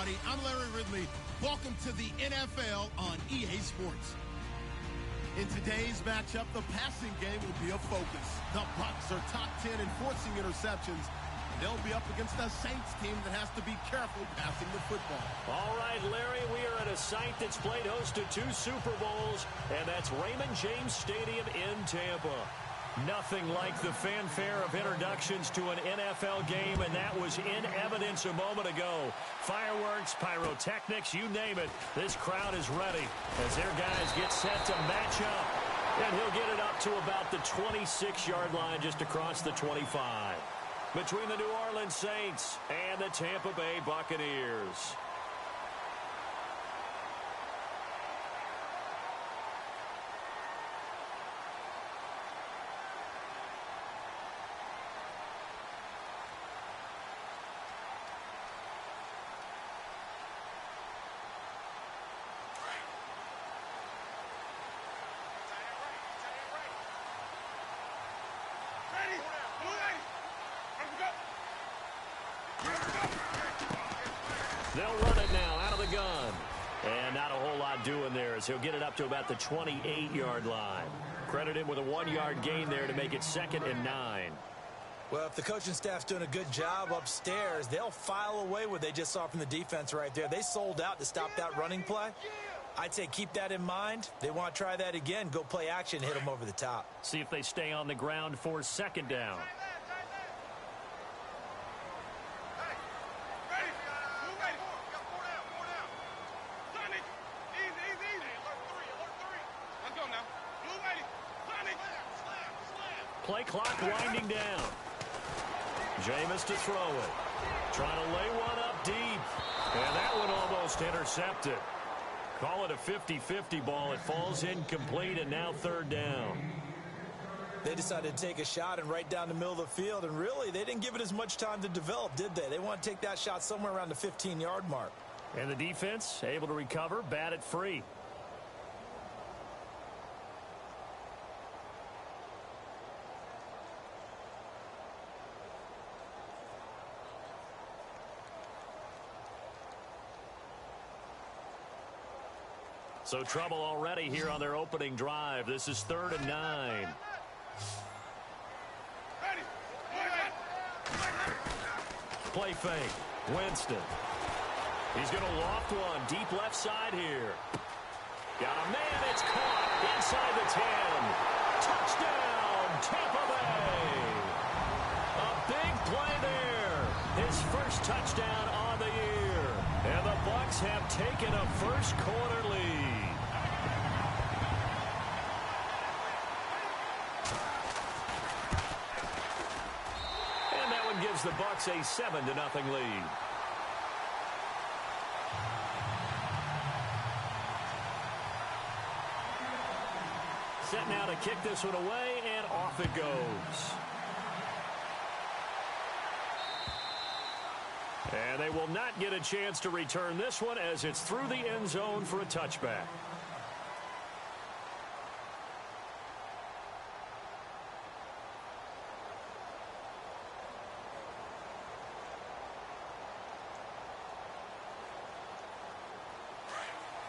everybody. I'm Larry Ridley. Welcome to the NFL on EA Sports. In today's matchup, the passing game will be a focus. The Bucs are top 10 in forcing interceptions. They'll be up against a Saints team that has to be careful passing the football. All right, Larry, we are at a site that's played host to 2 Super Bowls, and that's Raymond James Stadium in Tampa. Nothing like the fanfare of introductions to an NFL game, and that was in evidence a moment ago. Fireworks, pyrotechnics, you name it. This crowd is ready as their guys get set to match up. And he'll get it up to about the 26-yard line just across the 25. Between the New Orleans Saints and the Tampa Bay Buccaneers. They'll run it now out of the gun. And not a whole lot doing there as he'll get it up to about the 28-yard line. Credit him with a 1-yard gain there to make it 2nd and 9. Well, if the coaching staff's doing a good job upstairs, they'll file away what they just saw from the defense right there. They sold out to stop that running play. I'd say keep that in mind. They want to try that again. Go play action, hit them over the top. See if they stay on the ground for 2nd down. Play clock winding down. Jameis to throw it. Trying to lay one up deep. And that one almost intercepted. Call it a 50-50 ball. It falls incomplete, and now 3rd down. They decided to take a shot and right down the middle of the field, and really, they didn't give it as much time to develop, did they? They want to take that shot somewhere around the 15-yard mark. And the defense able to recover, bat it free. So trouble already here on their opening drive. This is 3rd and 9. Play fake. Winston. He's going to loft one deep left side here. Got a man. It's caught inside the 10. Touchdown, Tampa Bay. A big play there. His first touchdown on the year. And the Bucs have taken a first-quarter lead. And that one gives the Bucs a 7-0 lead. Set now to kick this one away, and off it goes. And they will not get a chance to return this one as it's through the end zone for a touchback.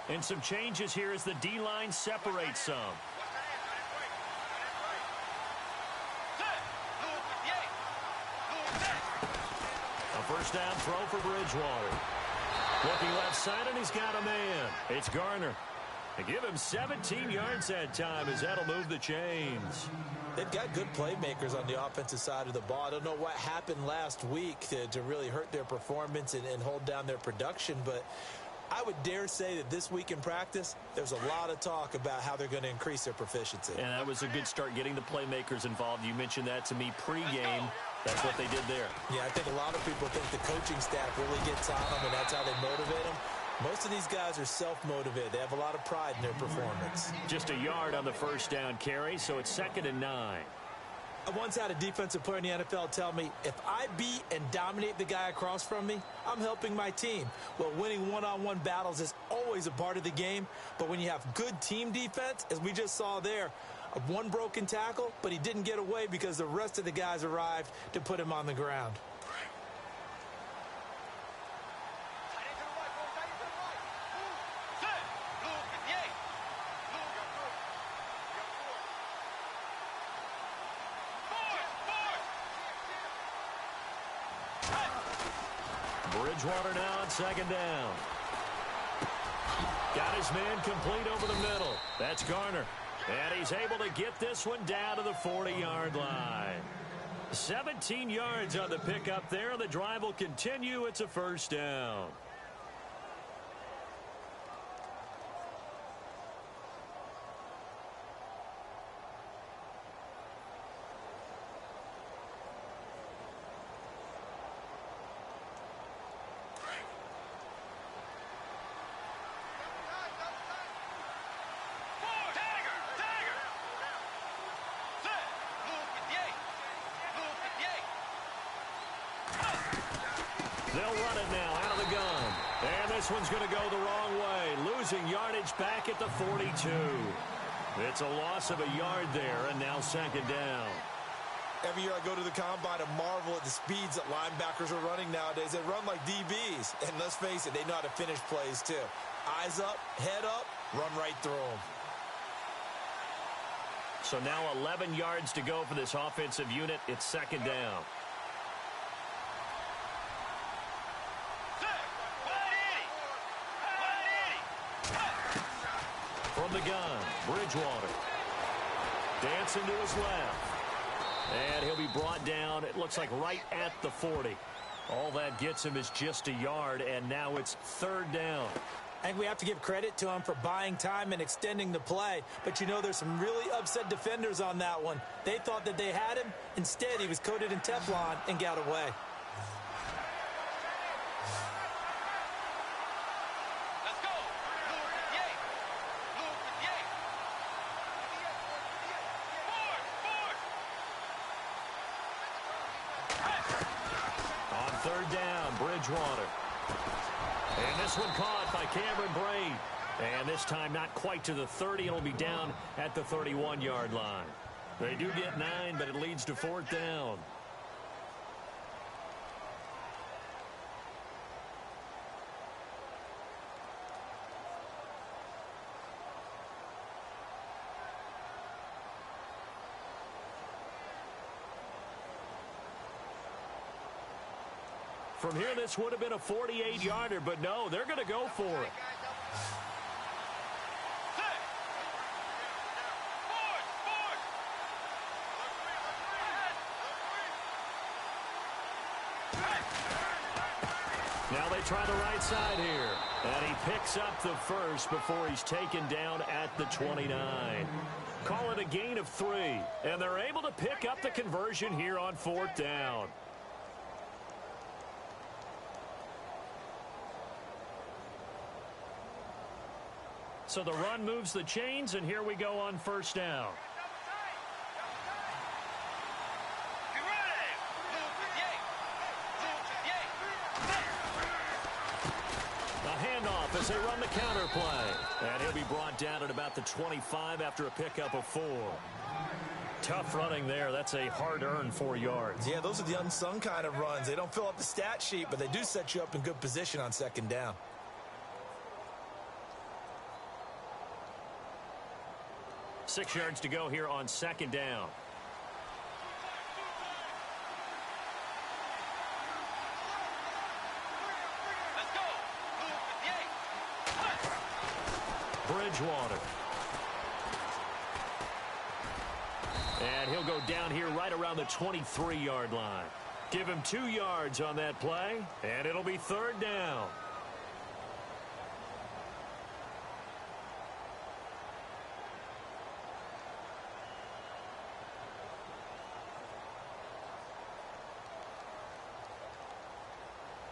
And some changes here as the D-line separates some. First down throw for Bridgewater. Looking left side, and he's got a man. It's Garner. They give him 17 yards that time as that'll move the chains. They've got good playmakers on the offensive side of the ball. I don't know what happened last week to really hurt their performance and hold down their production, but I would dare say that this week in practice, there's a lot of talk about how they're going to increase their proficiency. And that was a good start getting the playmakers involved. You mentioned that to me pregame. That's what they did there. Yeah, I think a lot of people think the coaching staff really gets on them, and that's how they motivate them. Most of these guys are self-motivated. They have a lot of pride in their performance. Just a yard on the first down carry, so it's 2nd and 9. I once had a defensive player in the NFL tell me, if I beat and dominate the guy across from me, I'm helping my team. Well, winning one-on-one battles is always a part of the game, but when you have good team defense, as we just saw there, one broken tackle, but he didn't get away because the rest of the guys arrived to put him on the ground. Bridgewater now on second down. Got his man complete over the middle. That's Garner. And he's able to get this one down to the 40-yard line. 17 yards on the pickup there. The drive will continue. It's a first down. They'll run it now out of the gun. And this one's going to go the wrong way. Losing yardage back at the 42. It's a loss of a yard there, and now second down. Every year I go to the combine and marvel at the speeds that linebackers are running nowadays. They run like DBs. And let's face it, they know how to finish plays too. Eyes up, head up, run right through them. So now 11 yards to go for this offensive unit. It's second down. From the gun, Bridgewater. Dancing to his left. And he'll be brought down, it looks like right at the 40. All that gets him is just a yard, and now it's third down. I think we have to give credit to him for buying time and extending the play. But, you know, there's some really upset defenders on that one. They thought that they had him. Instead, he was coated in Teflon and got away. Third down, Bridgewater. And this one caught by Cameron Braid. And this time not quite to the 30. It'll be down at the 31-yard line. They do get 9, but it leads to fourth down. From here, this would have been a 48-yarder, but no, they're going to go for it. Now they try the right side here. And he picks up the first before he's taken down at the 29. Call it a gain of 3. And they're able to pick up the conversion here on fourth down. So the run moves the chains, and here we go on first down. A handoff as they run the counter play. And he'll be brought down at about the 25 after a pickup of 4. Tough running there. That's a hard-earned 4 yards. Yeah, those are the unsung kind of runs. They don't fill up the stat sheet, but they do set you up in good position on second down. Six yards to go here on second down. Let's go. Bridgewater. And he'll go down here right around the 23-yard line. Give him 2 yards on that play, and it'll be third down.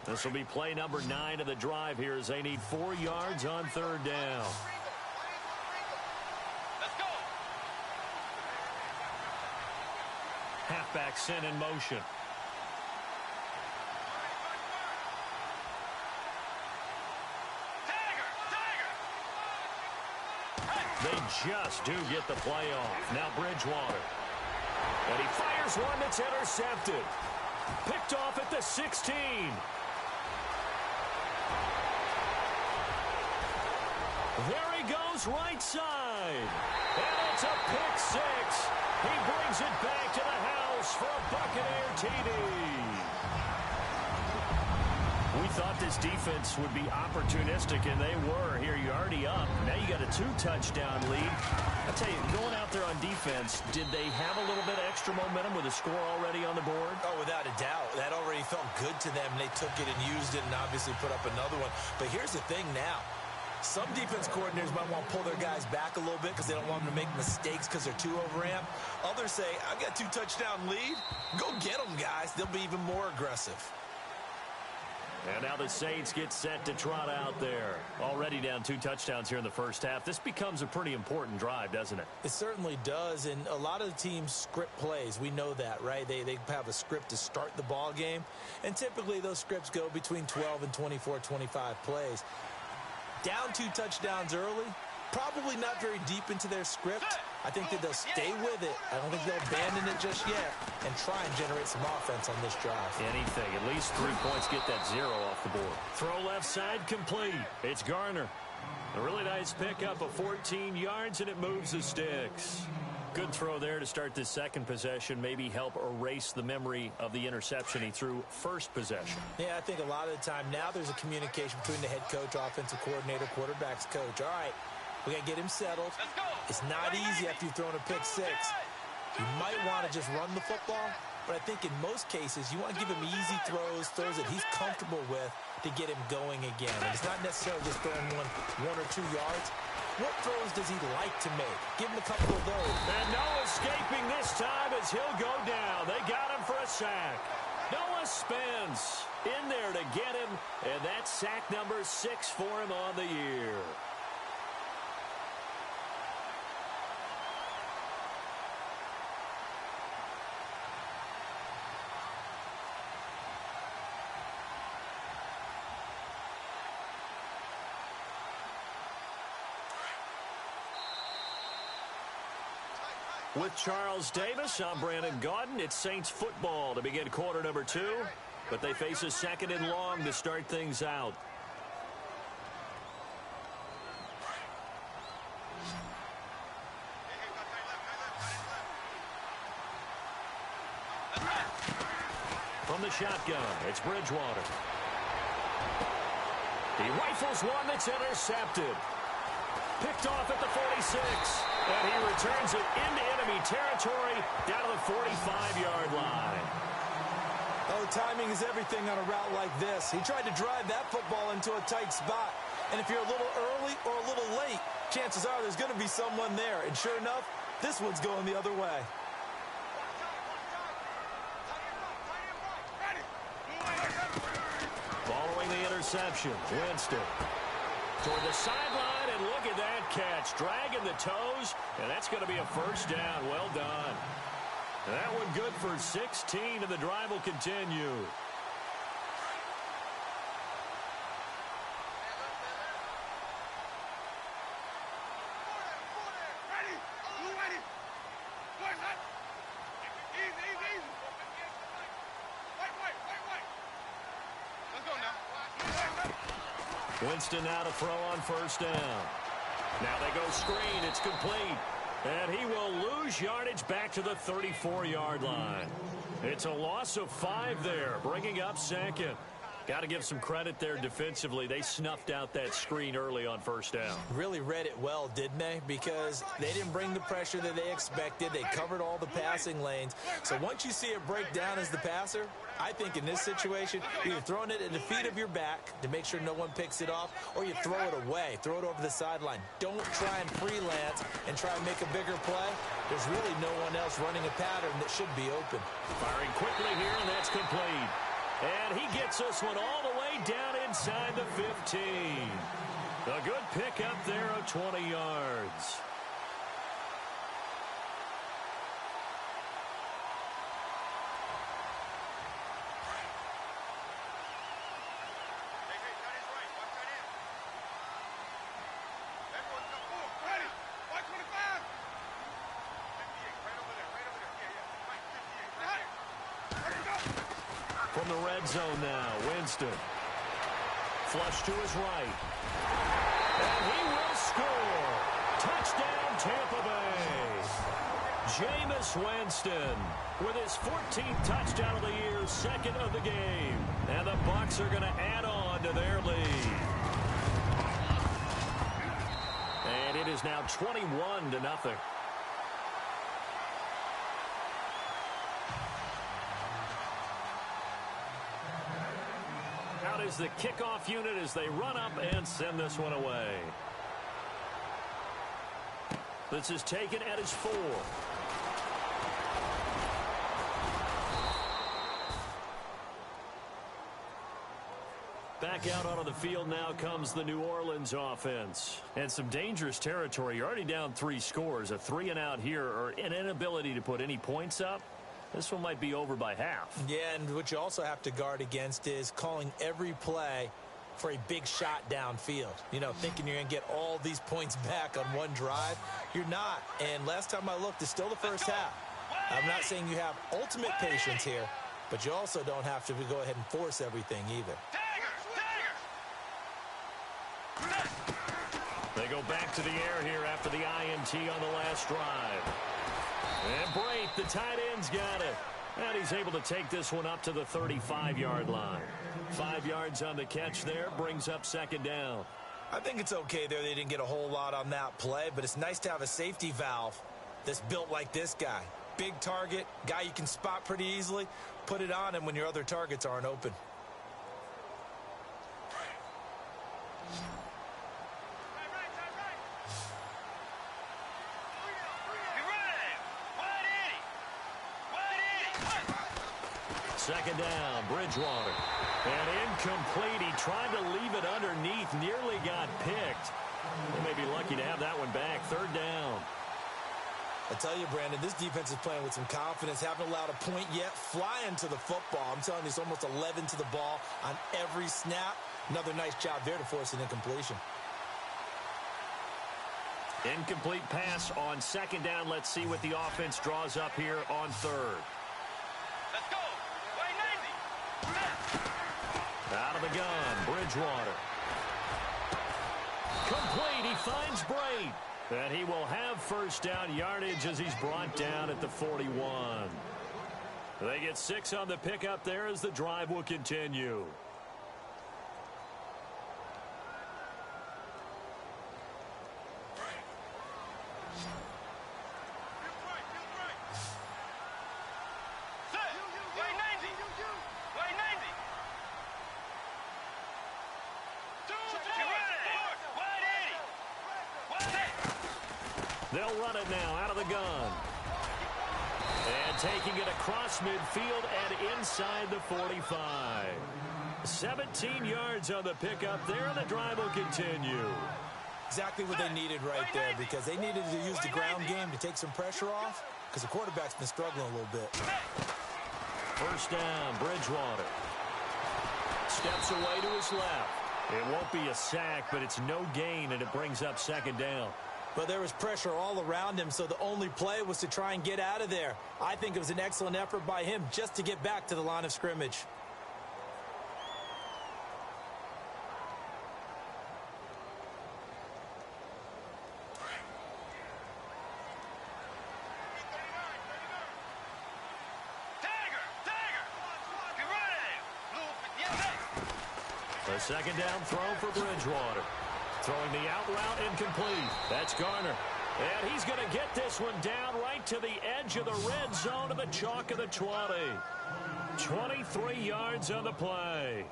This will be play number 9 of the drive here as they need 4 yards on third down. Let's go. Halfback sent in motion. They just do get the play off. Now Bridgewater. And he fires one that's intercepted. Picked off at the 16. There he goes, right side. And it's a pick 6. He brings it back to the house for a Buccaneer TD. We thought this defense would be opportunistic, and they were. Here, you're already up. Now you got a 2-touchdown lead. I'll tell you, going out there on defense, did they have a little bit of extra momentum with a score already on the board? Oh, without a doubt. That already felt good to them. They took it and used it and obviously put up another one. But here's the thing now. Some defense coordinators might want to pull their guys back a little bit because they don't want them to make mistakes because they're too overamped. Others say, I've got a 2-touchdown lead. Go get them, guys. They'll be even more aggressive. And now the Saints get set to trot out there. Already down 2 touchdowns here in the first half. This becomes a pretty important drive, doesn't it? It certainly does, and a lot of the teams script plays. We know that, right? They have a script to start the ball game, and typically those scripts go between 12 and 24, 25 plays. Down 2 touchdowns early, probably not very deep into their script. I think that they'll stay with it. I don't think they'll abandon it just yet and try and generate some offense on this drive. Anything. At least 3 points, get that 0 off the board. Throw left side complete. It's Garner. A really nice pickup of 14 yards, and it moves the sticks. Good throw there to start this second possession. Maybe help erase the memory of the interception he threw first possession. Yeah, I think a lot of the time now there's a communication between the head coach, offensive coordinator, quarterback's coach. All right, we got to get him settled. It's not easy after you've thrown a pick 6. You might want to just run the football, but I think in most cases you want to give him easy throws that he's comfortable with to get him going again. And it's not necessarily just throwing one or 2 yards. What throws does he like to make? Give him a couple of those. And no escaping this time as he'll go down. They got him for a sack. Noah Spence in there to get him, and that's sack number 6 for him on the year. With Charles Davis, I'm Brandon Gaudin. It's Saints football to begin quarter number 2, but they face a 2nd and long to start things out. From the shotgun, it's Bridgewater. He rifles one that's intercepted. Picked off at the 46, and he returns it into enemy territory down to the 45-yard line. Oh, timing is everything on a route like this. He tried to drive that football into a tight spot, and if you're a little early or a little late, chances are there's going to be someone there, and sure enough, this one's going the other way. Following the interception, Winston toward the sideline, and look at that catch. Dragging the toes, and that's going to be a first down. Well done. That one good for 16, and the drive will continue. Winston now to throw on first down. Now they go screen. It's complete. And he will lose yardage back to the 34-yard line. It's a loss of 5 there, bringing up 2nd. Got to give some credit there defensively. They snuffed out that screen early on first down. Really read it well, didn't they? Because they didn't bring the pressure that they expected. They covered all the passing lanes. So once you see it break down as the passer, I think in this situation, you're either throwing it at the feet of your back to make sure no one picks it off, or you throw it away, throw it over the sideline. Don't try and freelance and try and make a bigger play. There's really no one else running a pattern that should be open. Firing quickly here, and that's complete. And he gets this one all the way down inside the 15. A good pickup there of 20 yards. From the red zone now, Winston. Flush to his right. And he will score. Touchdown, Tampa Bay. Jameis Winston with his 14th touchdown of the year, 2nd of the game. And the Bucs are going to add on on to their lead. And it is now 21-0. Out is the kickoff unit as they run up and send this one away. This is taken at his 4. Back out onto the field now comes the New Orleans offense. And some dangerous territory. You're already down 3 scores. A 3-and-out here or an inability to put any points up. This one might be over by half. Yeah, and what you also have to guard against is calling every play for a big shot downfield. You know, thinking you're going to get all these points back on one drive. You're not. And last time I looked, it's still the first half. I'm not saying you have ultimate patience here, but you also don't have to go ahead and force everything either. They go back to the air here after the INT on the last drive. And Brate, the tight end's got it. And he's able to take this one up to the 35-yard line. 5 yards on the catch there, brings up 2nd down. I think it's okay there. They didn't get a whole lot on that play, but it's nice to have a safety valve that's built like this guy. Big target, guy you can spot pretty easily. Put it on him when your other targets aren't open. Second down, Bridgewater. And incomplete. He tried to leave it underneath. Nearly got picked. They may be lucky to have that one back. 3rd down. I tell you, Brandon, this defense is playing with some confidence. Haven't allowed a point yet. Flying to the football. I'm telling you, it's almost 11 to the ball on every snap. Another nice job there to force an incompletion. Incomplete pass on 2nd down. Let's see what the offense draws up here on 3rd. Let's go. Out of the gun, Bridgewater. Complete, he finds Brate. And he will have 1st down yardage as he's brought down at the 41. They get 6 on the pickup there as the drive will continue. They'll run it now out of the gun. And taking it across midfield and inside the 45. 17 yards on the pickup there, and the drive will continue. Exactly what they needed right there, because they needed to use the ground game to take some pressure off, because the quarterback's been struggling a little bit. 1st down, Bridgewater. Steps away to his left. It won't be a sack, but it's no gain, and it brings up 2nd down. But there was pressure all around him, so the only play was to try and get out of there. I think it was an excellent effort by him just to get back to the line of scrimmage. The 2nd down throw for Bridgewater. Throwing the out route incomplete. That's Garner. And he's going to get this one down right to the edge of the red zone of the chalk of the 20. 23 yards on the play.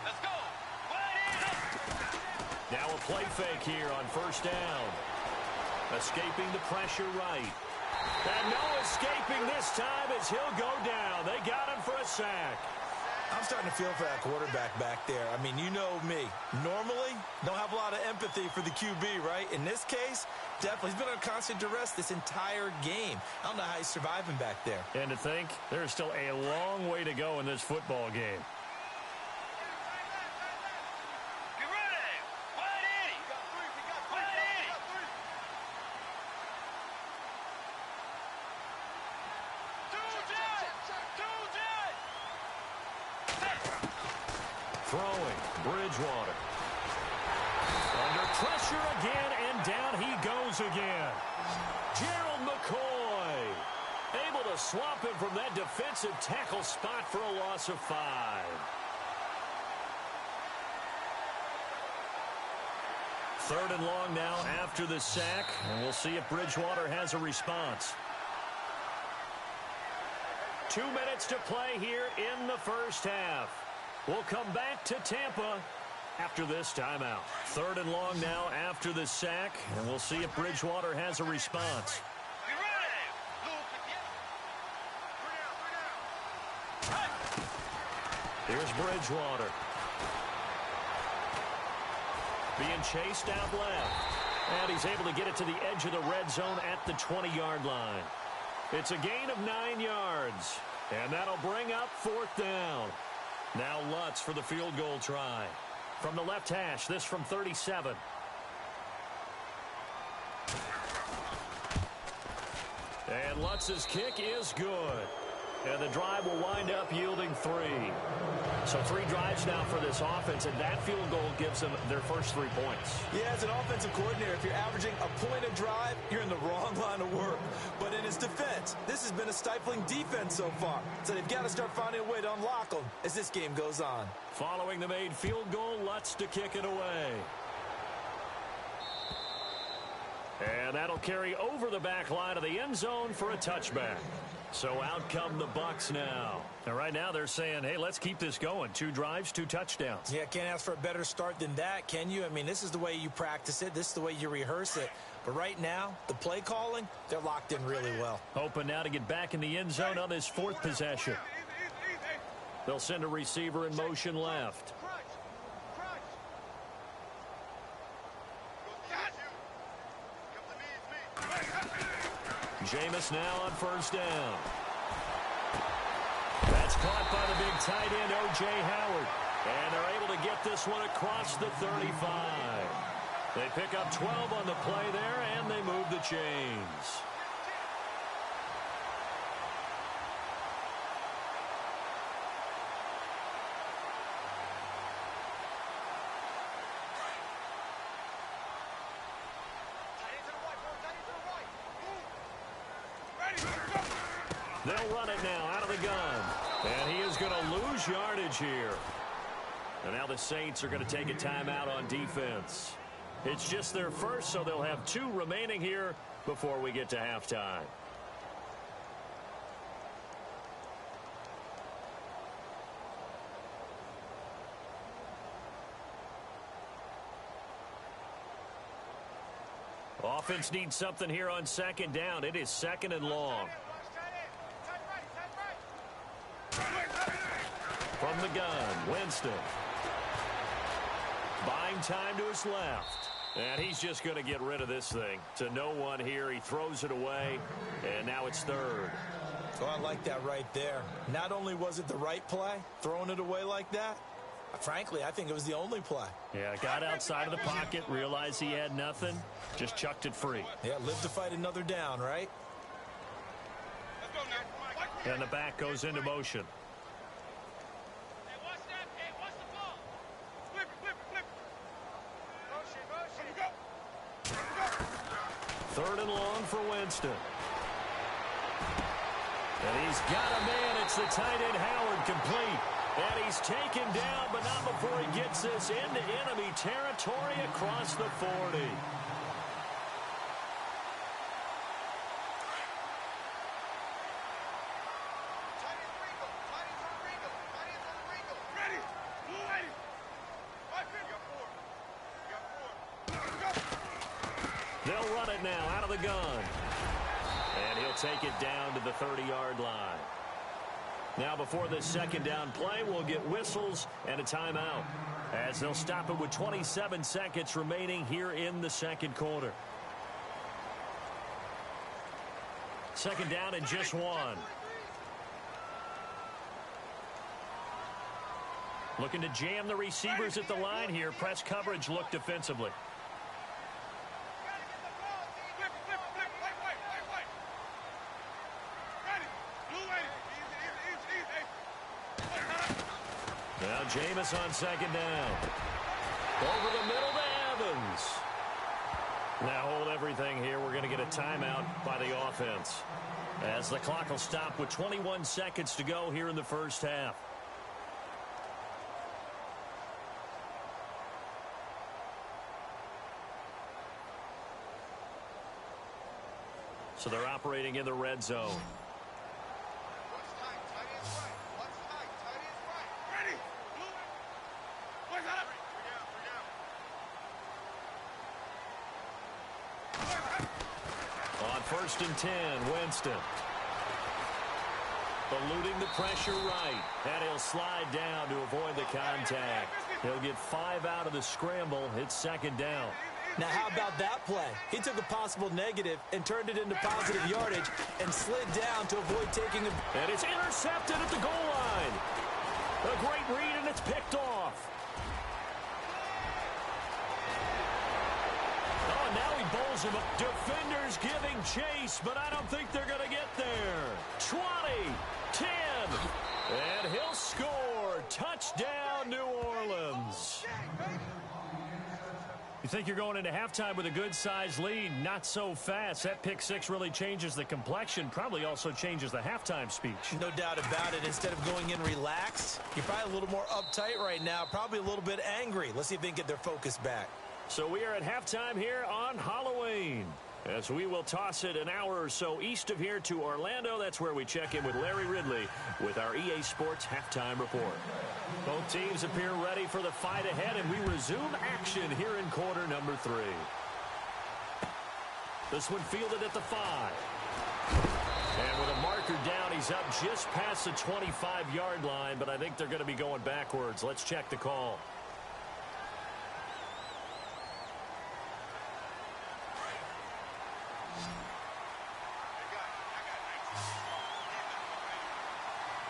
Let's go. Now a play fake here on 1st down. Escaping the pressure right. And no escaping this time as he'll go down. They got him for a sack. I'm starting to feel for that quarterback back there. I mean, you know me. Normally, don't have a lot of empathy for the QB, right? In this case, definitely. He's been on constant duress this entire game. I don't know how he's surviving back there. And to think, there's still a long way to go in this football game. Throwing, Bridgewater. Under pressure again, and down he goes again. Gerald McCoy able to swap him from that defensive tackle spot for a loss of 5. Third and long now after the sack, and we'll see if Bridgewater has a response. 2 minutes to play here in the first half. We'll come back to Tampa after this timeout. Third and long now after the sack, and we'll see if Bridgewater has a response. Here's Bridgewater. Being chased out left. And he's able to get it to the edge of the red zone at the 20-yard line. It's a gain of 9 yards. And that'll bring up 4th down. Now Lutz for the field goal try. From the left hash, this from 37. And Lutz's kick is good. And the drive will wind up yielding 3. So 3 drives now for this offense, and that field goal gives them their first 3 points. Yeah, as an offensive coordinator, if you're averaging a point a drive, you're in the wrong line of work. But in his defense, this has been a stifling defense so far. So they've got to start finding a way to unlock them as this game goes on. Following the made field goal, Lutz to kick it away. And that'll carry over the back line of the end zone for a touchback. So out come the Bucs now. And right now they're saying, hey, let's keep this going. 2 drives, 2 touchdowns. Yeah, can't ask for a better start than that, can you? I mean, this is the way you practice it. This is the way you rehearse it. But right now, the play calling, they're locked in really well. Hoping now to get back in the end zone on this 4th possession. They'll send a receiver in motion left. Jameis now on 1st down. That's caught by the big tight end, O.J. Howard. And they're able to get this one across the 35. They pick up 12 on the play there, and they move the chains. They'll run it now out of the gun. And he is going to lose yardage here. And now the Saints are going to take a timeout on defense. It's just their first, so they'll have 2 remaining here before we get to halftime. Offense needs something here on 2nd down. It is 2nd and long. From the gun, Winston. Buying time to his left. And he's just going to get rid of this thing. To no one here. He throws it away. And now it's 3rd. Oh, I like that right there. Not only was it the right play, throwing it away like that, frankly, I think it was the only play. Yeah, got outside of the pocket, realized he had nothing, just chucked it free. Yeah, live to fight another down, right? And the back goes into motion. Third and long for Winston. And he's got a man. It's the tight end Howard complete. And he's taken down, but not before he gets this into enemy territory across the 40. They'll run it now out of the gun. And he'll take it down to the 30-yard line. Now before this 2nd down play, we'll get whistles and a timeout, as they'll stop it with 27 seconds remaining here in the 2nd quarter. 2nd down and just 1. Looking to jam the receivers at the line here. Press coverage look defensively. Now Jameis on 2nd down. Over the middle to Evans. Now hold everything here. We're going to get a timeout by the offense, as the clock will stop with 21 seconds to go here in the first half. So they're operating in the red zone. On 1st and 10, Winston. Eluding the pressure right. And he'll slide down to avoid the contact. He'll get 5 out of the scramble. It's 2nd down. Now, how about that play? He took a possible negative and turned it into positive yardage and slid down to avoid taking a... And it's intercepted at the goal line. A great read, and it's picked off. Oh, now he bowls him up. Defenders giving chase, but I don't think they're going to get there. 20, 10, and he'll score. Touchdown, New Orleans. You think you're going into halftime with a good-sized lead? Not so fast. That pick six really changes the complexion, probably also changes the halftime speech. No doubt about it. Instead of going in relaxed, you're probably a little more uptight right now, probably a little bit angry. Let's see if they can get their focus back. So we are at halftime here on Halloween, as we will toss it an hour or so east of here to Orlando. That's where we check in with Larry Ridley with our EA Sports Halftime Report. Both teams appear ready for the fight ahead, and we resume action here in quarter number 3. This one fielded at the 5. And with a marker down, he's up just past the 25-yard line, but I think they're going to be going backwards. Let's check the call.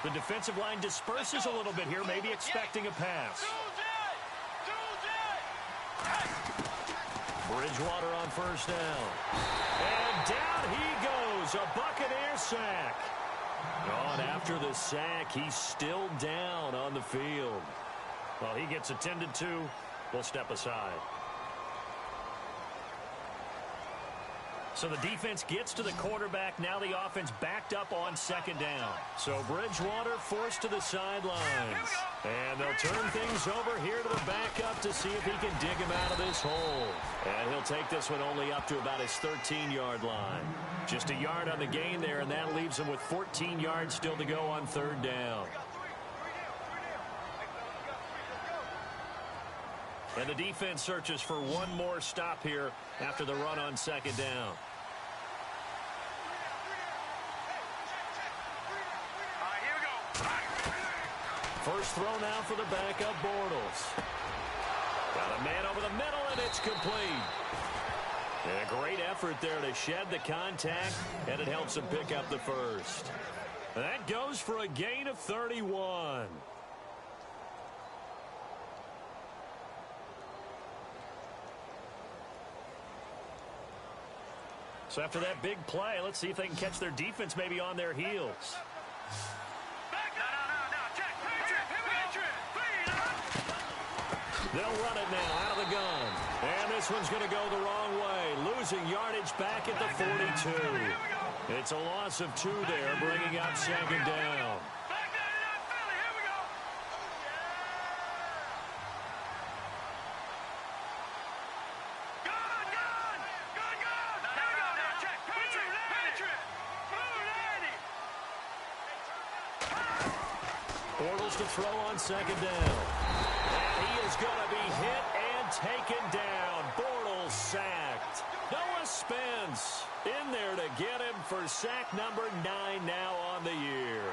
The defensive line disperses a little bit here, maybe expecting a pass. Bridgewater on 1st down. And down he goes, a Buccaneer sack. On after the sack, he's still down on the field. Well, he gets attended to. We'll step aside. So the defense gets to the quarterback. Now the offense backed up on 2nd down. So Bridgewater forced to the sidelines. And they'll turn things over here to the backup to see if he can dig him out of this hole. And he'll take this one only up to about his 13-yard line. Just a yard on the gain there, and that leaves him with 14 yards still to go on 3rd down. And the defense searches for one more stop here after the run on 2nd down. First throw now for the backup, Bortles. Got a man over the middle, and it's complete. And a great effort there to shed the contact, and it helps him pick up the first. And that goes for a gain of 31. So after that big play, let's see if they can catch their defense maybe on their heels. They'll run it now out of the gun. And this one's going to go the wrong way. Losing yardage back at the 42. It's a loss of 2 there, bringing up 2nd down. Bortles to throw on 2nd down. And he is going to be hit and taken down. Bortles sacked. Noah Spence in there to get him for sack number 9 now on the year.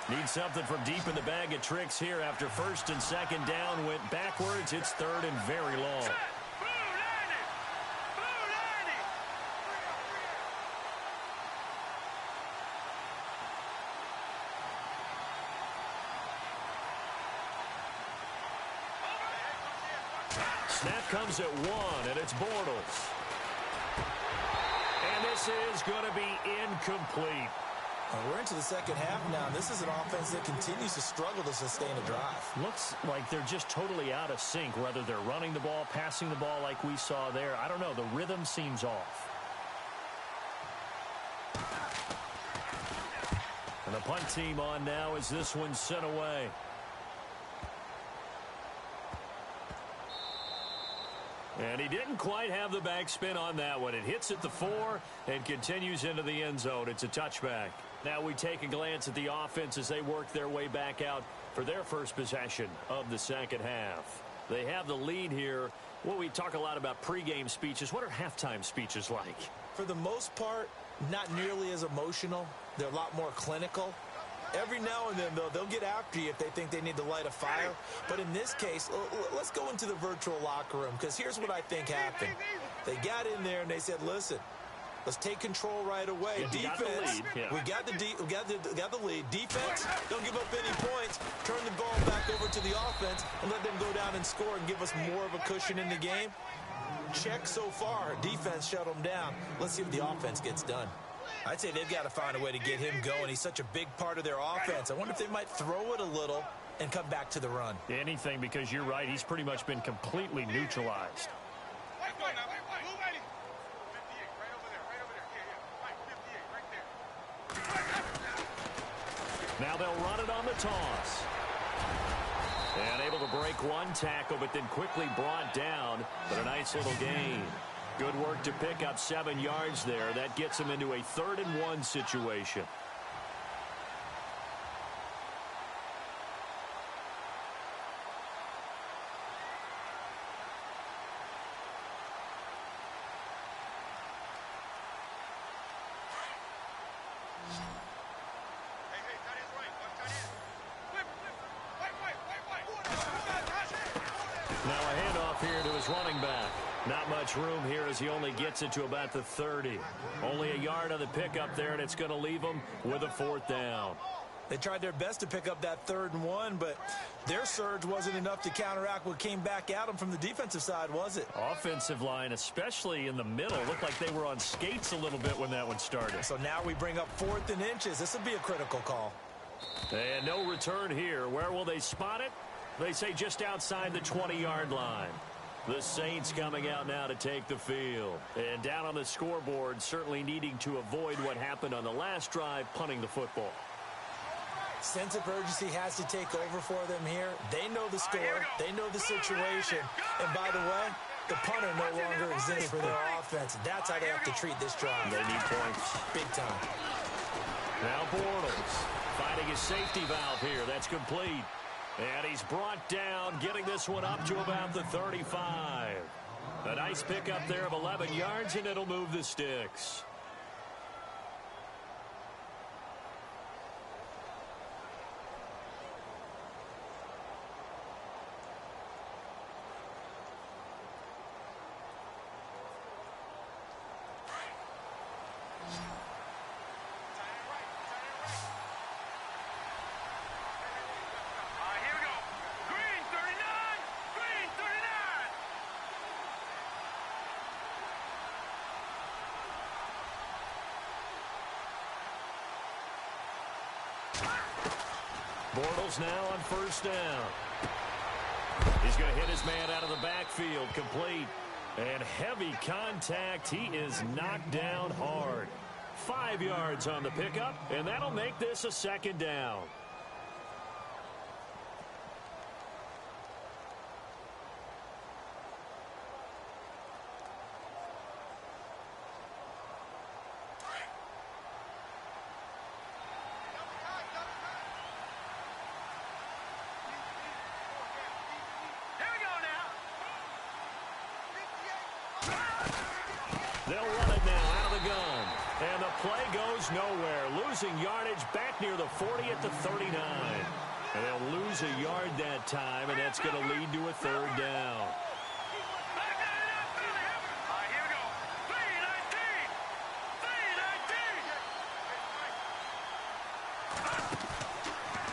Need something from deep in the bag of tricks here after 1st and 2nd down went backwards. It's 3rd and very long. Snap comes at 1, and it's Bortles. And this is going to be incomplete. We're into the second half now. This is an offense that continues to struggle to sustain a drive. Looks like they're just totally out of sync, whether they're running the ball, passing the ball like we saw there. I don't know. The rhythm seems off. And the punt team on now as this one's sent away. And he didn't quite have the backspin on that one. It hits at the 4 and continues into the end zone. It's a touchback. Now we take a glance at the offense as they work their way back out for their first possession of the second half. They have the lead here. Well, we talk a lot about pregame speeches. What are halftime speeches like? For the most part, not nearly as emotional. They're a lot more clinical. Every now and then, though, they'll get after you if they think they need to light a fire. But in this case, let's go into the virtual locker room, because here's what I think happened. They got in there and they said, listen, let's take control right away. Defense, we got the lead. Defense, don't give up any points. Turn the ball back over to the offense and let them go down and score and give us more of a cushion in the game. Check so far. Defense shut them down. Let's see what the offense gets done. I'd say they've got to find a way to get him going. He's such a big part of their offense. I wonder if they might throw it a little and come back to the run. Anything, because you're right. He's pretty much been completely neutralized. Now they'll run it on the toss. And able to break one tackle, but then quickly brought down. But a nice little gain. Good work to pick up 7 yards there. That gets them into a 3rd and 1 situation. Now a handoff here to his running back. Not much room here as he only gets it to about the 30. Only a yard on the pickup there, and it's going to leave him with a 4th down. They tried their best to pick up that 3rd and 1, but their surge wasn't enough to counteract what came back at them from the defensive side, was it? Offensive line, especially in the middle, looked like they were on skates a little bit when that one started. So now we bring up 4th and inches. This will be a critical call. And no return here. Where will they spot it? They say just outside the 20-yard line. The Saints coming out now to take the field. And down on the scoreboard, certainly needing to avoid what happened on the last drive, punting the football. Sense of urgency has to take over for them here. They know the score. They know the situation. And by the way, the punter no longer exists for their offense. That's how they have to treat this drive. They need points. Big time. Now Bortles finding his safety valve here. That's complete. And he's brought down, getting this one up to about the 35. A nice pickup there of 11 yards, and it'll move the sticks. Bortles now on 1st down. He's going to hit his man out of the backfield, complete. And heavy contact. He is knocked down hard. 5 yards on the pickup, and that'll make this a 2nd down. They'll run it now out of the gun. And the play goes nowhere. Losing yardage back near the 40 at the 39. And they'll lose a yard that time, and that's going to lead to a 3rd down.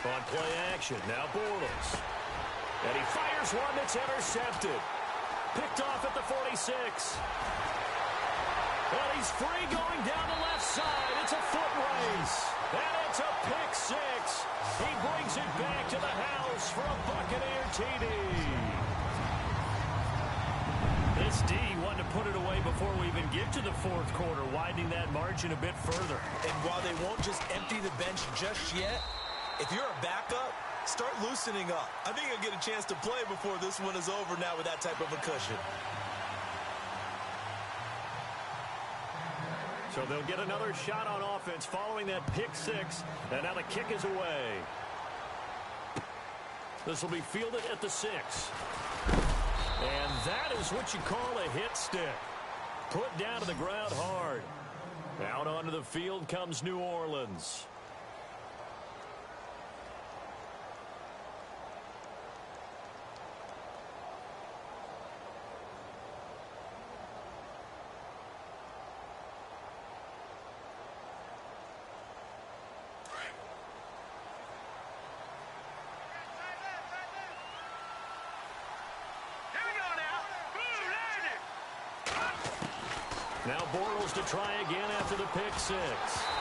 On play action, now Bortles. And he fires one that's intercepted. Picked off at the 46. And he's free going down the left side. It's a foot race. And it's a pick six. He brings it back to the house for a Buccaneer TD. This D wanted to put it away before we even get to the fourth quarter, widening that margin a bit further. And while they won't just empty the bench just yet, if you're a backup, start loosening up. I think you'll get a chance to play before this one is over now with that type of a cushion. So they'll get another shot on offense following that pick six, and now the kick is away. This will be fielded at the 6. And that is what you call a hit stick. Put down to the ground hard. Out onto the field comes New Orleans. Now Bortles to try again after the pick six.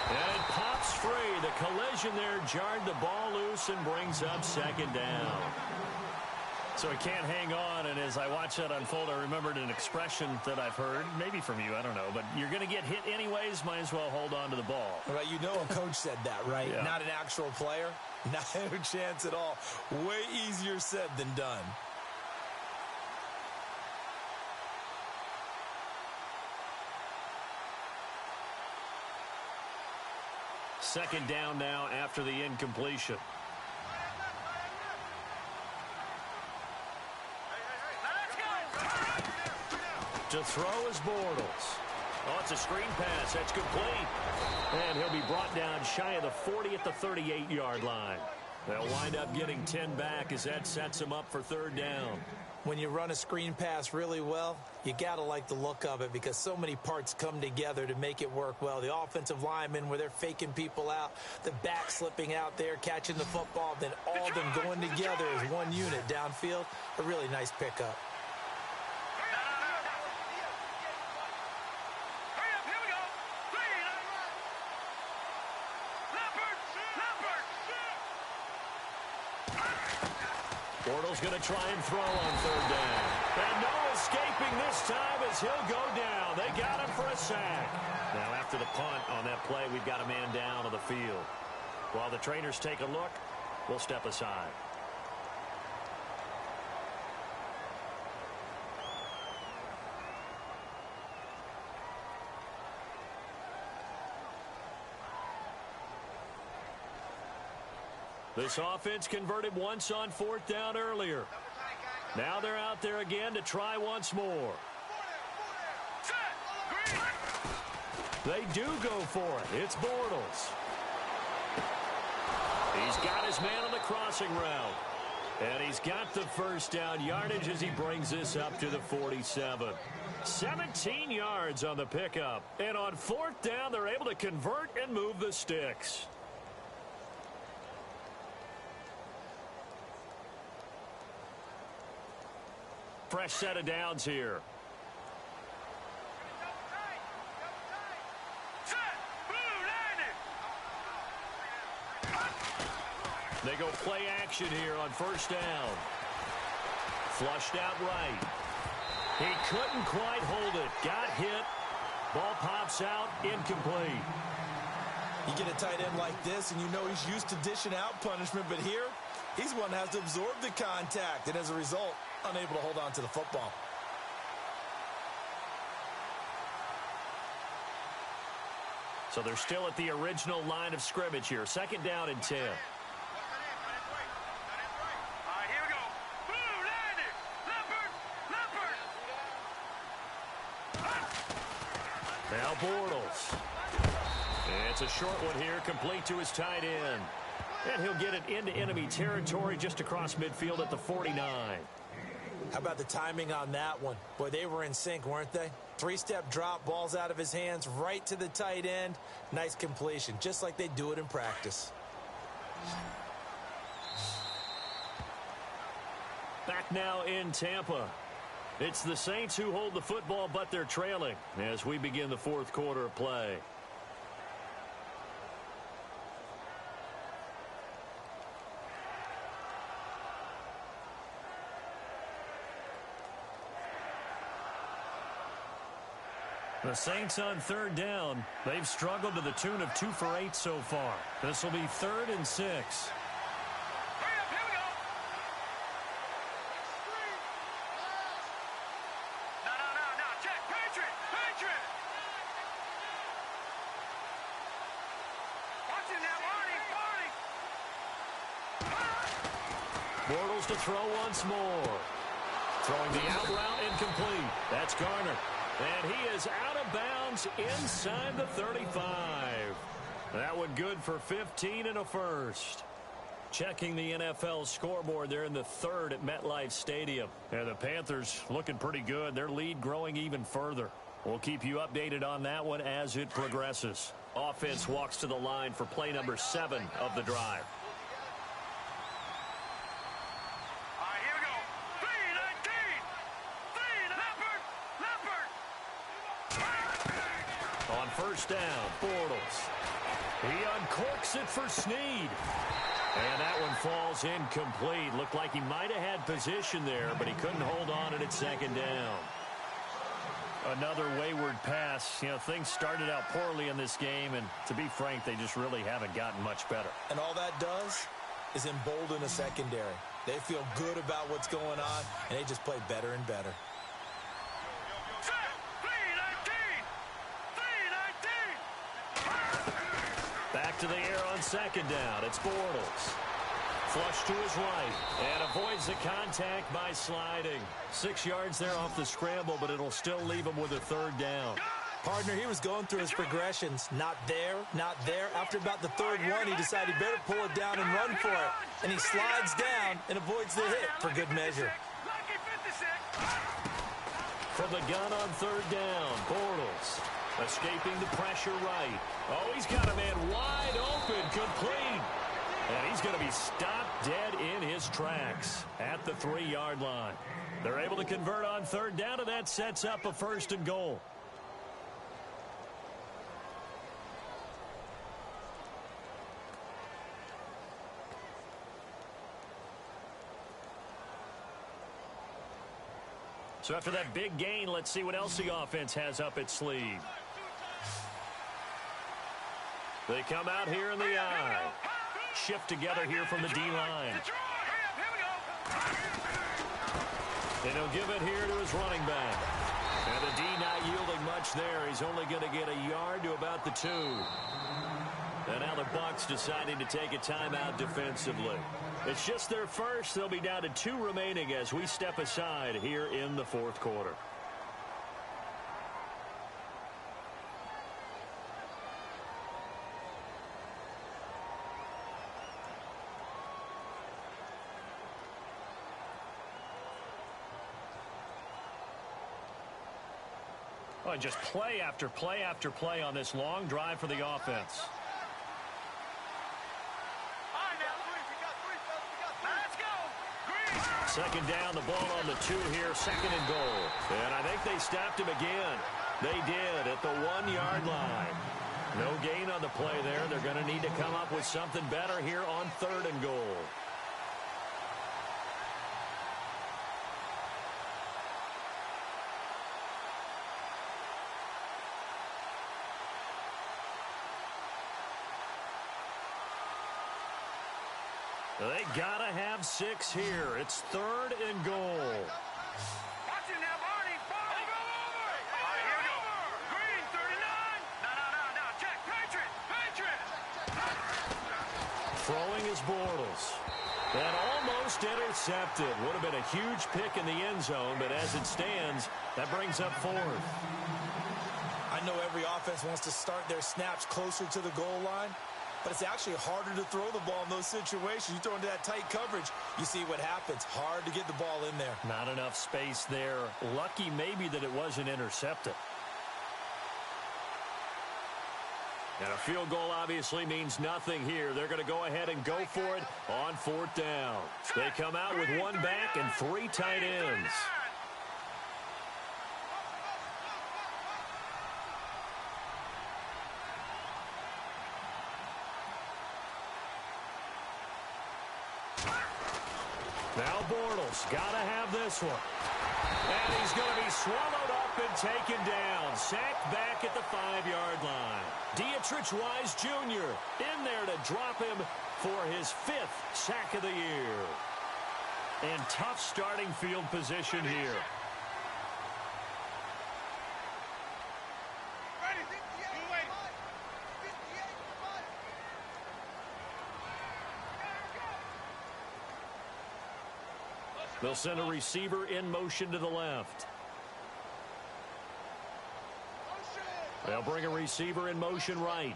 And it pops free. The collision there jarred the ball loose and brings up second down. So he can't hang on, and as I watch that unfold, I remembered an expression that I've heard, maybe from you, I don't know, but you're going to get hit anyways, might as well hold on to the ball. Right, you know a coach said that, right? Yeah. Not an actual player. Not a chance at all. Way easier said than done. Second down now after the incompletion. To throw is Bortles. Oh, it's a screen pass. That's complete. And he'll be brought down shy of the 40 at the 38-yard line. They'll wind up getting 10 back as that sets them up for third down. When you run a screen pass really well, you got to like the look of it because so many parts come together to make it work well. The offensive linemen where they're faking people out, the back slipping out there, catching the football, then all of them going together as one unit downfield. A really nice pickup. Bortles going to try and throw on third down. And no escaping this time as he'll go down. They got him for a sack. Now after the punt on that play, we've got a man down on the field. While the trainers take a look, we'll step aside. This offense converted once on fourth down earlier. Now they're out there again to try once more. They do go for it. It's Bortles. He's got his man on the crossing route. And he's got the first down yardage as he brings this up to the 47. 17 yards on the pickup. And on fourth down, they're able to convert and move the sticks. Fresh set of downs here. They go play action here on first down. Flushed out right. He couldn't quite hold it. Got hit. Ball pops out. Incomplete. You get a tight end like this, and you know he's used to dishing out punishment, but here, he's one that has to absorb the contact, and as a result, unable to hold on to the football. So they're still at the original line of scrimmage here. Second down and 10. Now Bortles. It's a short one here, complete to his tight end. And he'll get it into enemy territory just across midfield at the 49. How about the timing on that one? Boy, they were in sync, weren't they? Three-step drop, balls out of his hands, right to the tight end. Nice completion, just like they do it in practice. Back now in Tampa. It's the Saints who hold the football, but they're trailing as we begin the fourth quarter of play. The Saints on third down. They've struggled to the tune of 2 for 8 so far. This will be 3rd and 6. Here we go. No. Check. Patriot. Watch it now, Barney. Bortles to throw once more. Throwing the out route incomplete. That's Garner. And he is out of bounds inside the 35. That one good for 15 and a first. Checking the NFL scoreboard, they're in the 3rd at MetLife Stadium. And the Panthers looking pretty good. Their lead growing even further. We'll keep you updated on that one as it progresses. Offense walks to the line for play number 7 of the drive. First down, Bortles. He uncorks it for Snead. And that one falls incomplete. Looked like he might have had position there, but he couldn't hold on at 2nd down. Another wayward pass. You know, things started out poorly in this game, and to be frank, they just really haven't gotten much better. And all that does is embolden a secondary. They feel good about what's going on, and they just play better and better. Back to the air on 2nd down. It's Bortles. Flush to his right and avoids the contact by sliding. 6 yards there off the scramble, but it'll still leave him with a 3rd down. Partner, he was going through his progressions. Not there, not there. After about the 3rd one, he decided he better pull it down and run for it. And he slides down and avoids the hit for good measure. From the gun on 3rd down, Bortles. Escaping the pressure right. Oh, he's got a man wide open, complete. And he's going to be stopped dead in his tracks at the 3-yard line. They're able to convert on 3rd down, and that sets up a 1st and goal. So after that big gain, let's see what else the offense has up its sleeve. They come out here in the eye. Shift together here from the D-line. And he'll give it here to his running back. And the D not yielding much there. He's only going to get a yard to about the 2. And now the Bucs deciding to take a timeout defensively. It's just their first. They'll be down to 2 remaining as we step aside here in the 4th quarter. Oh, just play after play after play on this long drive for the offense. Second down, the ball on the 2 here, 2nd and goal. And I think they stopped him again. They did at the 1-yard line. No gain on the play there. They're going to need to come up with something better here on 3rd and goal. They gotta have 6 here. It's 3rd and goal. Watch it now, Barney. Barney. Over. Here we go. Green, 39. No. Check. Patriot. Throwing is Bortles. That almost intercepted. Would have been a huge pick in the end zone, but as it stands, that brings up 4th. I know every offense wants to start their snaps closer to the goal line, but it's actually harder to throw the ball in those situations. You throw into that tight coverage, you see what happens. Hard to get the ball in there. Not enough space there. Lucky maybe that it wasn't intercepted. And a field goal obviously means nothing here. They're going to go ahead and go for it on 4th down. They come out with 1 back and 3 tight ends. Now Bortles got to have this one. And he's going to be swallowed up and taken down. Sacked back at the 5-yard line. Dietrich Wise Jr. in there to drop him for his 5th sack of the year. And tough starting field position here. They'll send a receiver in motion to the left. They'll bring a receiver in motion right.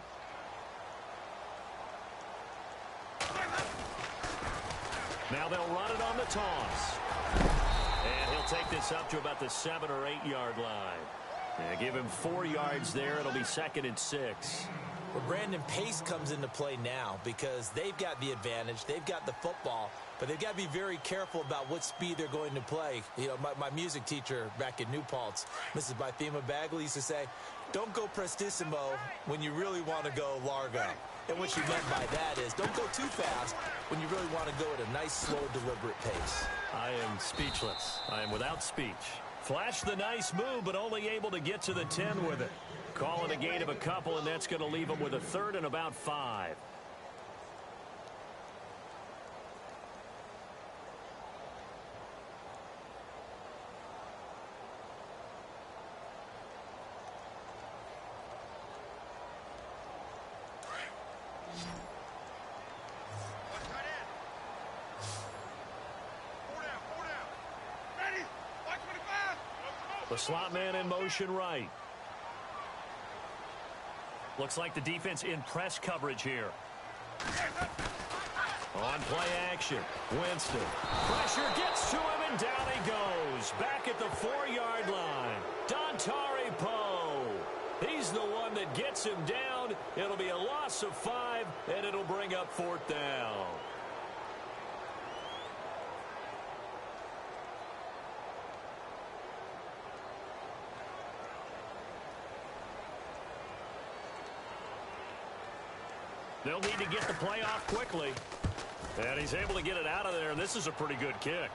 Now they'll run it on the toss. And he'll take this up to about the 7 or 8 yard line. And give him 4 yards there. It'll be 2nd and 6. Well, Brandon, pace comes into play now because they've got the advantage. They've got the football, but they've got to be very careful about what speed they're going to play. You know, my music teacher back in New Paltz, Mrs. Bythema Bagley, used to say, don't go prestissimo when you really want to go largo. And what she meant by that is don't go too fast when you really want to go at a nice, slow, deliberate pace. I am speechless. I am without speech. Flashed the nice move, but only able to get to the 10 with it. Calling a gain of a couple, and that's going to leave them with a 3rd and about 5. The slot man in motion right. Looks like the defense in press coverage here. On play action. Winston. Pressure gets to him, and down he goes. Back at the 4-yard line. Dontari Poe. He's the one that gets him down. It'll be a loss of 5, and it'll bring up 4th down. They'll need to get the play off quickly. And he's able to get it out of there. This is a pretty good kick.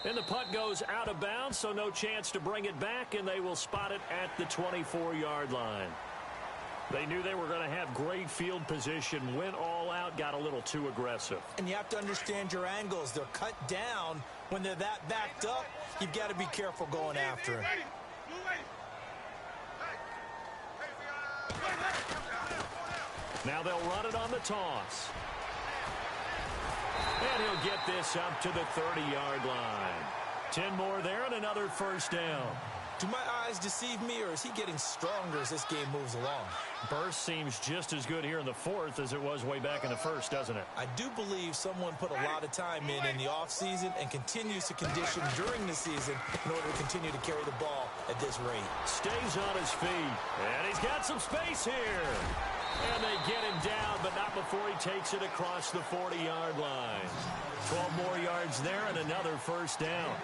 And the punt goes out of bounds, so no chance to bring it back, and they will spot it at the 24-yard line. They knew they were going to have great field position, went all out, got a little too aggressive. And you have to understand your angles. They're cut down. When they're that backed up, you've got to be careful going after him. Now they'll run it on the toss. And he'll get this up to the 30-yard line. 10 more there and another 1st down. Do my eyes deceive me, or is he getting stronger as this game moves along? Burst seems just as good here in the 4th as it was way back in the 1st, doesn't it? I do believe someone put a lot of time in the offseason and continues to condition during the season in order to continue to carry the ball at this rate. Stays on his feet, and he's got some space here. And they get him down, but not before he takes it across the 40-yard line. 12 more yards there and another 1st down.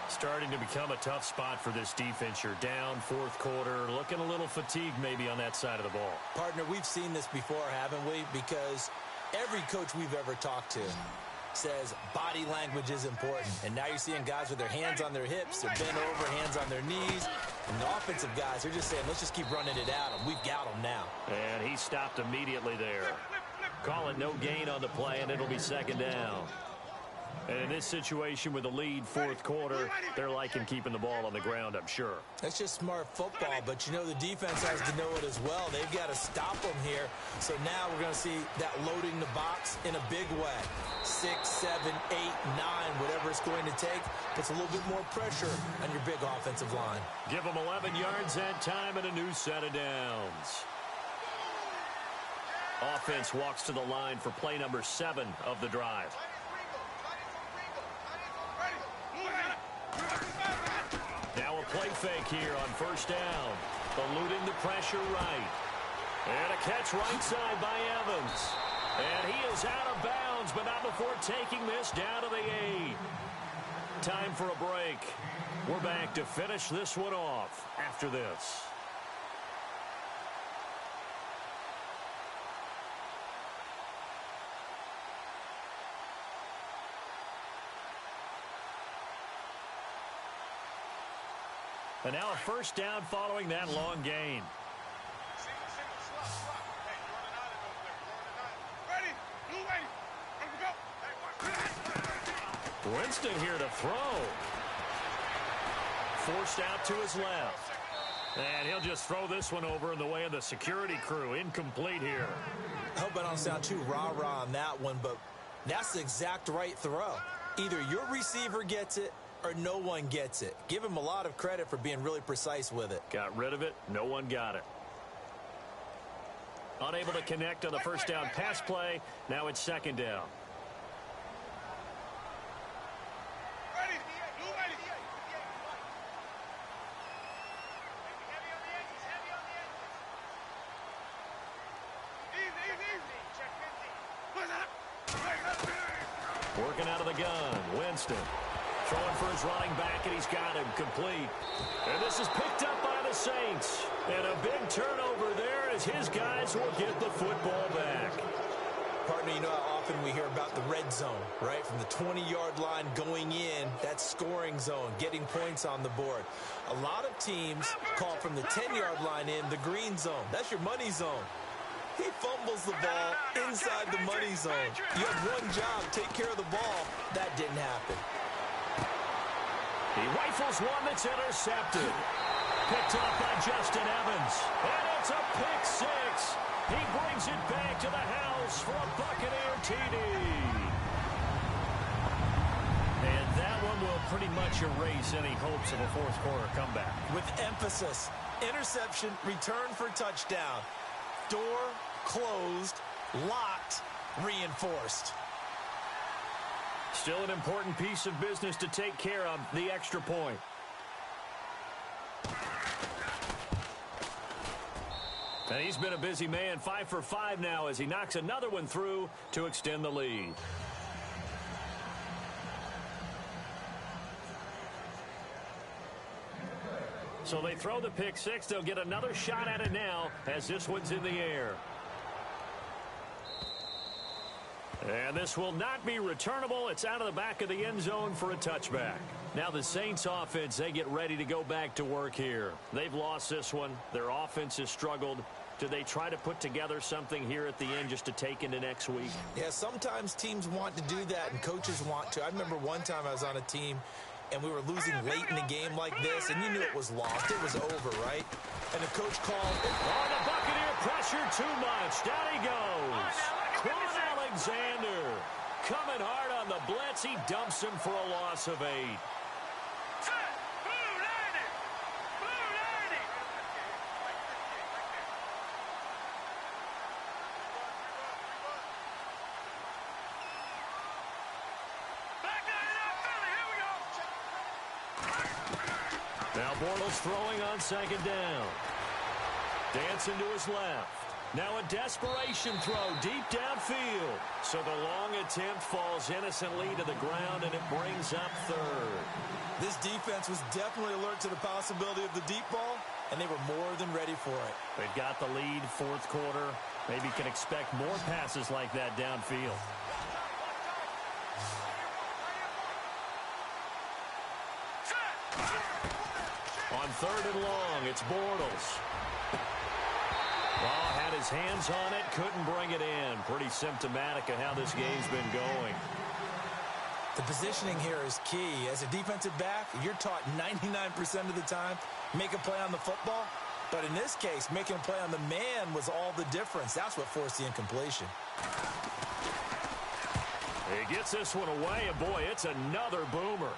Starting to become a tough spot for this defense. You're down 4th quarter, looking a little fatigued maybe on that side of the ball. Partner, we've seen this before, haven't we? Because every coach we've ever talked to says body language is important. And now you're seeing guys with their hands on their hips, they're bent over, hands on their knees. And the offensive guys, they're just saying, let's just keep running it at them. We've got them now. And he stopped immediately there. Call it no gain on the play, and it'll be 2nd down. And in this situation with the lead 4th quarter, they're liking keeping the ball on the ground, I'm sure. That's just smart football, but you know the defense has to know it as well. They've got to stop them here. So now we're going to see that loading the box in a big way. 6, 7, 8, 9, whatever it's going to take, puts a little bit more pressure on your big offensive line. Give them 11 yards that time and a new set of downs. Offense walks to the line for play number 7 of the drive. Now a play fake here on 1st down. Eluding the pressure right. And a catch right side by Evans. And he is out of bounds, but not before taking this down to the 8. Time for a break. We're back to finish this one off after this. And now a first down following that long gain. Winston here to throw. Forced out to his left. And he'll just throw this one over in the way of the security crew. Incomplete here. I hope I don't sound too rah-rah on that one, but that's the exact right throw. Either your receiver gets it or no one gets it. Give him a lot of credit for being really precise with it. Got rid of it. No one got it. Unable to connect on the first down pass play. Now it's second down. Working out of the gun. Winston throwing for his running back, and he's got him complete. And this is picked up by the Saints. And a big turnover there as his guys will get the football back. Partner, you know how often we hear about the red zone, right? From the 20-yard line going in, that's scoring zone, getting points on the board. A lot of teams call from the 10-yard line in the green zone. That's your money zone. He fumbles the ball inside the money zone. You have one job, take care of the ball. That didn't happen. He rifles one that's intercepted. Picked off by Justin Evans. And it's a pick six. He brings it back to the house for a Buccaneer TD. And that one will pretty much erase any hopes of a fourth quarter comeback. With emphasis, interception, return for touchdown. Door closed, locked, reinforced. Still an important piece of business to take care of, the extra point. And he's been a busy man, 5 for 5 now as he knocks another one through to extend the lead. So they throw the pick six. They'll get another shot at it now as this one's in the air. And this will not be returnable. It's out of the back of the end zone for a touchback. Now the Saints offense, they get ready to go back to work here. They've lost this one. Their offense has struggled. Do they try to put together something here at the end just to take into next week? Yeah, sometimes teams want to do that and coaches want to. I remember one time I was on a team and we were losing late in the game like this, and you knew it was lost. It was over, right? And the coach called. Oh, the Buccaneer pressure too much. Down he goes. Quan Alexander coming hard on the blitz. He dumps him for a loss of 8. Now Bortles throwing on second down. Dancing to his left. Now a desperation throw deep downfield. So the long attempt falls innocently to the ground, and it brings up third. This defense was definitely alert to the possibility of the deep ball, and they were more than ready for it. They've got the lead, fourth quarter. Maybe can expect more passes like that downfield. On third and long, it's Bortles. Oh, had his hands on it, couldn't bring it in. Pretty symptomatic of how this game's been going. The positioning here is key. As a defensive back, you're taught 99% of the time, make a play on the football. But in this case, making a play on the man was all the difference. That's what forced the incompletion. He gets this one away, and boy, it's another boomer.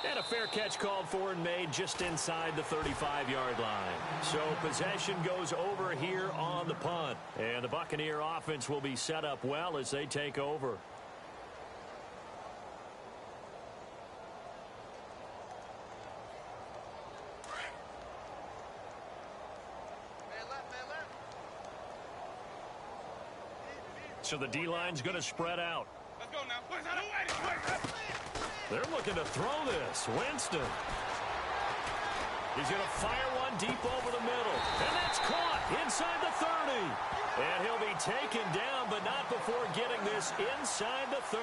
And a fair catch called for and made just inside the 35-yard line. So possession goes over here on the punt. And the Buccaneer offense will be set up well as they take over. So the D-line's going to spread out. Let's go now. They're looking to throw this. Winston. He's going to fire one deep over the middle. And that's caught inside the 30. And he'll be taken down, but not before getting this inside the 30.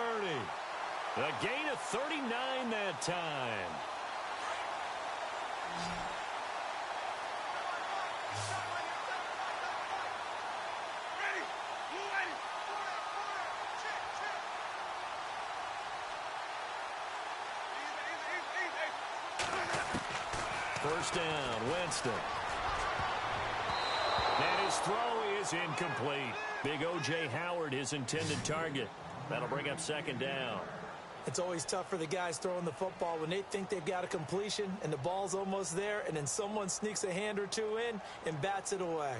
A gain of 39 that time. First down, Winston. And his throw is incomplete. Big O.J. Howard, his intended target. That'll bring up second down. It's always tough for the guys throwing the football when they think they've got a completion and the ball's almost there, and then someone sneaks a hand or two in and bats it away.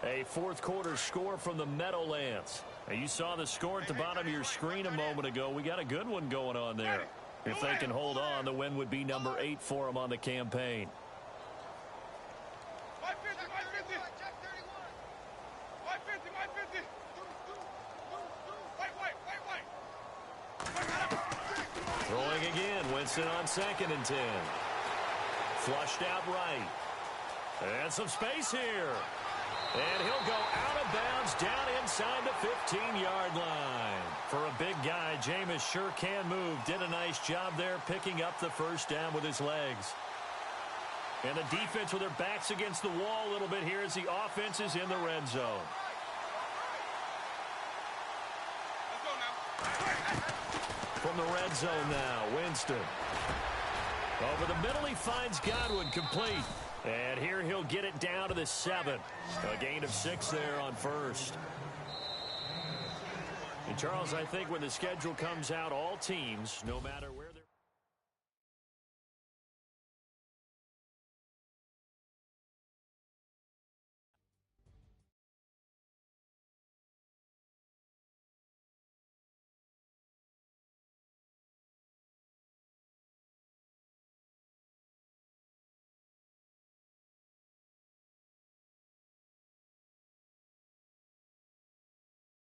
A fourth quarter score from the Meadowlands. Now, you saw the score at the bottom of your screen a moment ago. We got a good one going on there. If they can hold on, the win would be number 8 for them on the campaign. Throwing again, Winston on 2nd and 10. Flushed out right. And some space here. And he'll go out of bounds down inside the 15-yard line. For a big guy, Jameis sure can move. Did a nice job there picking up the first down with his legs. And the defense with their backs against the wall a little bit here as the offense is in the red zone. From the red zone now, Winston. Over the middle, he finds Godwin complete. And here he'll get it down to the 7. A gain of 6 there on first. And Charles, I think when the schedule comes out, all teams, no matter where they're